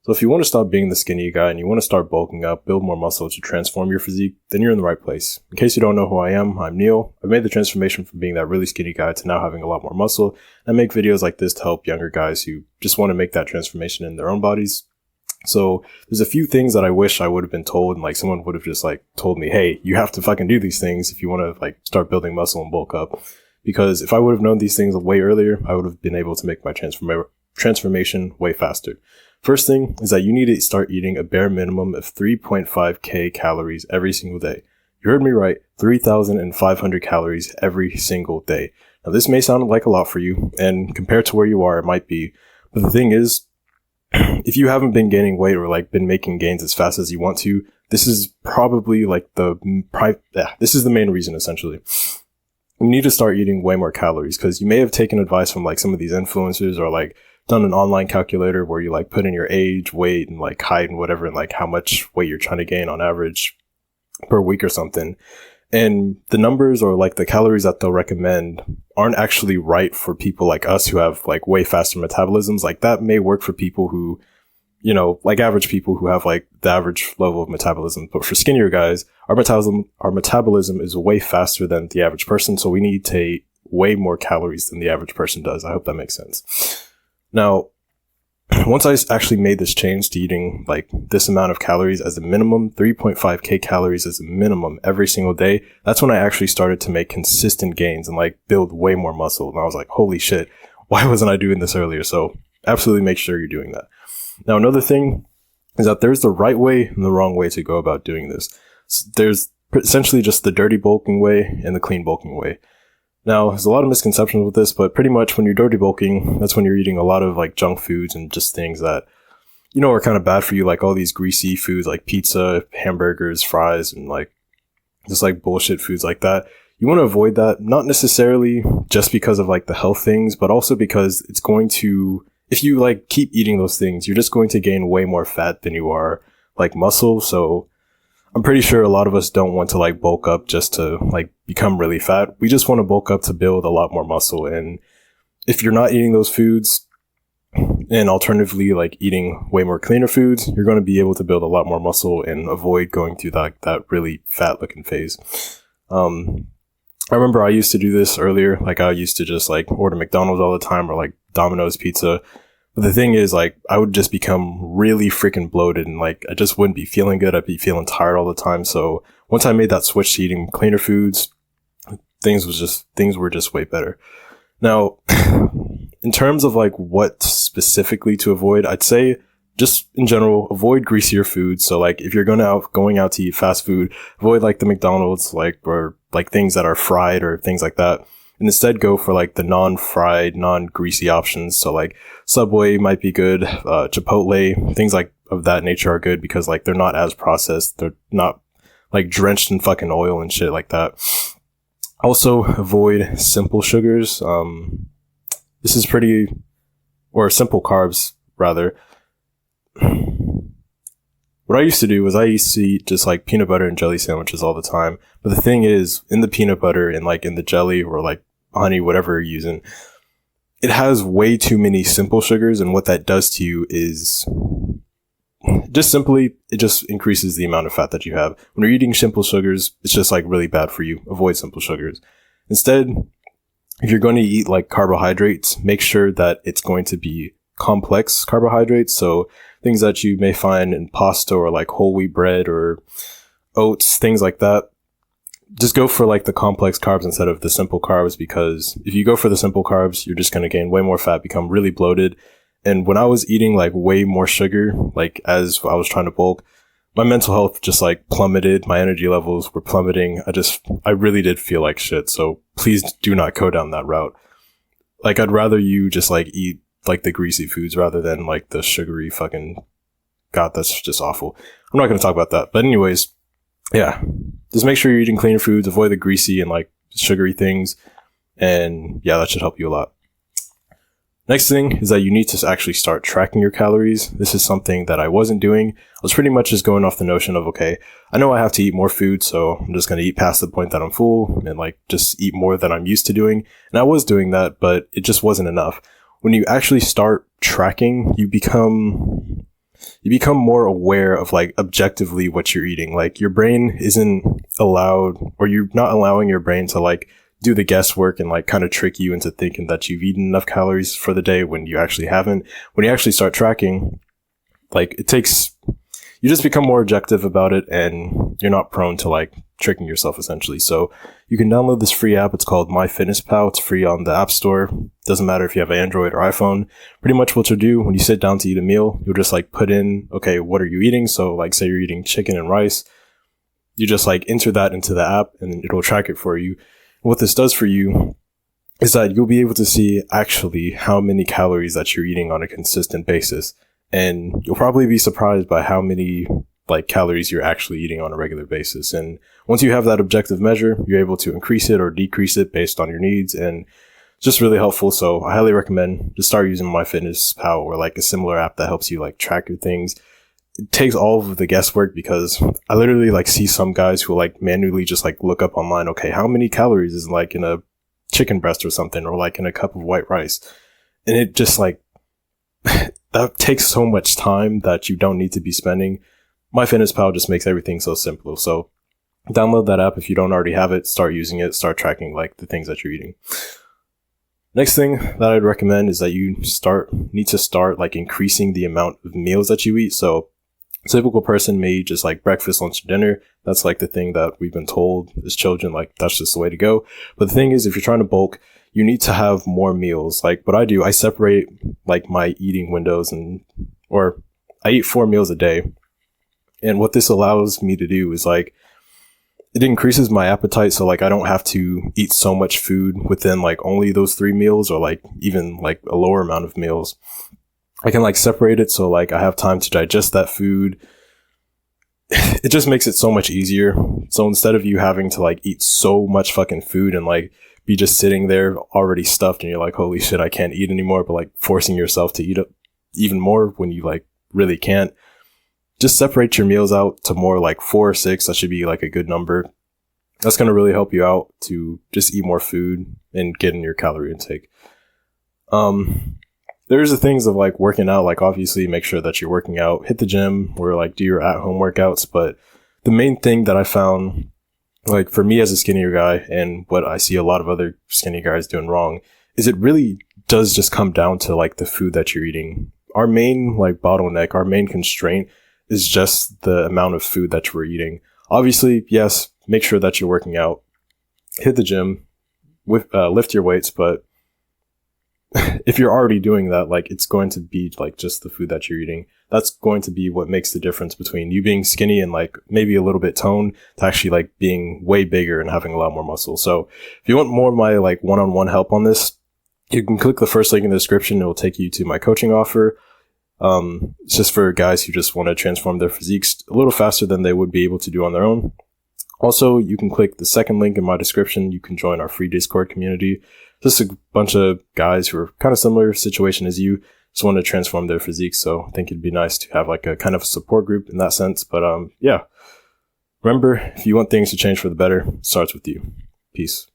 So if you want to stop being the skinny guy and you want to start bulking up, build more muscle to transform your physique, then you're in the right place. In case you don't know who I am, I'm Neal. I've made the transformation from being that really skinny guy to now having a lot more muscle. I make videos like this to help younger guys who just want to make that transformation in their own bodies. So there's a few things that I wish I would have been told, and like someone would have just like told me, hey, you have to fucking do these things if you want to like start building muscle and bulk up. Because if I would have known these things way earlier, I would have been able to make my transformation way faster. First thing is that you need to start eating a bare minimum of 3.5k calories every single day. You heard me right, 3,500 calories every single day. Now this may sound like a lot for you, and compared to where you are, it might be. But the thing is, if you haven't been gaining weight or like been making gains as fast as you want to, this is probably like this is the main reason essentially. You need to start eating way more calories because you may have taken advice from like some of these influencers or like done an online calculator where you like put in your age, weight, and like height and whatever, and like how much weight you're trying to gain on average per week or something. And the numbers or like the calories that they'll recommend aren't actually right for people like us who have like way faster metabolisms. Like that may work for people who, you know, like average people who have like the average level of metabolism. But for skinnier guys, our metabolism is way faster than the average person. So we need to eat way more calories than the average person does. I hope that makes sense. Now, once I actually made this change to eating like this amount of calories as a minimum, 3.5k calories as a minimum every single day, that's when I actually started to make consistent gains and like build way more muscle. And I was like, holy shit, why wasn't I doing this earlier? So absolutely make sure you're doing that. Now, another thing is that there's the right way and the wrong way to go about doing this. There's essentially just the dirty bulking way and the clean bulking way. Now, there's a lot of misconceptions with this, but pretty much when you're dirty bulking, that's when you're eating a lot of like junk foods and just things that, you know, are kind of bad for you, like all these greasy foods like pizza, hamburgers, fries, and like just like bullshit foods like that. You want to avoid that, not necessarily just because of like the health things, but also because it's going to, if you like keep eating those things, you're just going to gain way more fat than you are like muscle. So I'm pretty sure a lot of us don't want to like bulk up just to like become really fat. We just want to bulk up to build a lot more muscle. And if you're not eating those foods and alternatively like eating way more cleaner foods, you're going to be able to build a lot more muscle and avoid going through that really fat looking phase. I remember I used to do this earlier. Like I used to just like order McDonald's all the time or like Domino's pizza. But the thing is, like, I would just become really freaking bloated and, like, I just wouldn't be feeling good. I'd be feeling tired all the time. So once I made that switch to eating cleaner foods, things were just way better. Now, in terms of, like, what specifically to avoid, I'd say just in general, avoid greasier foods. So, like, if you're going out to eat fast food, avoid, like, the McDonald's, like, or, like, things that are fried or things like that. And instead go for like the non-fried, non-greasy options. So like Subway might be good, Chipotle, things like of that nature are good because like they're not as processed. They're not like drenched in fucking oil and shit like that. Also avoid simple sugars. Simple carbs rather. What I used to do was I used to eat just like peanut butter and jelly sandwiches all the time. But the thing is, in the peanut butter and like in the jelly or like honey, whatever you're using, it has way too many simple sugars. And what that does to you is it just increases the amount of fat that you have. When you're eating simple sugars, it's just like really bad for you. Avoid simple sugars. Instead, if you're going to eat like carbohydrates, make sure that it's going to be complex carbohydrates. So things that you may find in pasta or like whole wheat bread or oats, things like that. Just go for like the complex carbs instead of the simple carbs, because if you go for the simple carbs, you're just going to gain way more fat, become really bloated. And when I was eating like way more sugar, like as I was trying to bulk, my mental health just like plummeted. My energy levels were plummeting. I really did feel like shit. So please do not go down that route. Like I'd rather you just like eat like the greasy foods rather than like the sugary fucking, God, that's just awful. I'm not going to talk about that. But anyways, yeah, just make sure you're eating cleaner foods, avoid the greasy and like sugary things. And yeah, that should help you a lot. Next thing is that you need to actually start tracking your calories. This is something that I wasn't doing. I was pretty much just going off the notion of, okay, I know I have to eat more food, so I'm just going to eat past the point that I'm full and like just eat more than I'm used to doing. And I was doing that, but it just wasn't enough. When you actually start tracking, you become you become more aware of like objectively what you're eating. Like your brain isn't allowed, or you're not allowing your brain to like do the guesswork and like kind of trick you into thinking that you've eaten enough calories for the day when you actually haven't. When you actually start tracking, like you just become more objective about it, and you're not prone to like tricking yourself essentially. So you can download this free app. It's called MyFitnessPal. It's free on the App Store. Doesn't matter if you have Android or iPhone. Pretty much what you'll do when you sit down to eat a meal, you'll just like put in, okay, what are you eating? So like say you're eating chicken and rice, you just like enter that into the app and it'll track it for you. What this does for you is that you'll be able to see actually how many calories that you're eating on a consistent basis. And you'll probably be surprised by how many like calories you're actually eating on a regular basis. And once you have that objective measure, you're able to increase it or decrease it based on your needs, and it's just really helpful. So I highly recommend just start using MyFitnessPal or like a similar app that helps you like track your things. It takes all of the guesswork, because I literally like see some guys who like manually just like look up online, okay, how many calories is like in a chicken breast or something, or like in a cup of white rice. And it just like, that takes so much time that you don't need to be spending. MyFitnessPal just makes everything so simple. So download that app if you don't already have it. Start using it. Start tracking like the things that you're eating. Next thing that I'd recommend is that you need to start like increasing the amount of meals that you eat. So a typical person may eat just like breakfast, lunch, and dinner. That's like the thing that we've been told as children, like that's just the way to go. But the thing is, if you're trying to bulk, you need to have more meals. Like what I do, I separate like my eating windows, or I eat 4 meals a day. And what this allows me to do is like, it increases my appetite. So like, I don't have to eat so much food within like only those 3 meals, or like even like a lower amount of meals. I can like separate it. So like I have time to digest that food. It just makes it so much easier. So instead of you having to like eat so much fucking food and like be just sitting there already stuffed and you're like, holy shit, I can't eat anymore, but like forcing yourself to eat even more when you like really can't. Just separate your meals out to more like 4 or 6. That should be like a good number. That's going to really help you out to just eat more food and get in your calorie intake. There's the things of like working out, like obviously make sure that you're working out, hit the gym, or like do your at-home workouts. But the main thing that I found, like for me as a skinnier guy, and what I see a lot of other skinny guys doing wrong, is it really does just come down to like the food that you're eating. Our main like bottleneck, our main constraint is just the amount of food that we're eating. Obviously, yes, make sure that you're working out, hit the gym, lift your weights, but if you're already doing that, like it's going to be like just the food that you're eating. That's going to be what makes the difference between you being skinny and like maybe a little bit toned to actually like being way bigger and having a lot more muscle. So if you want more of my like one-on-one help on this, you can click the first link in the description. It will take you to my coaching offer. It's just for guys who just want to transform their physiques a little faster than they would be able to do on their own. Also, you can click the second link in my description. You can join our free Discord community. Just a bunch of guys who are kind of similar situation as you, just want to transform their physique. So I think it'd be nice to have like a kind of a support group in that sense. But yeah, remember, if you want things to change for the better, it starts with you. Peace.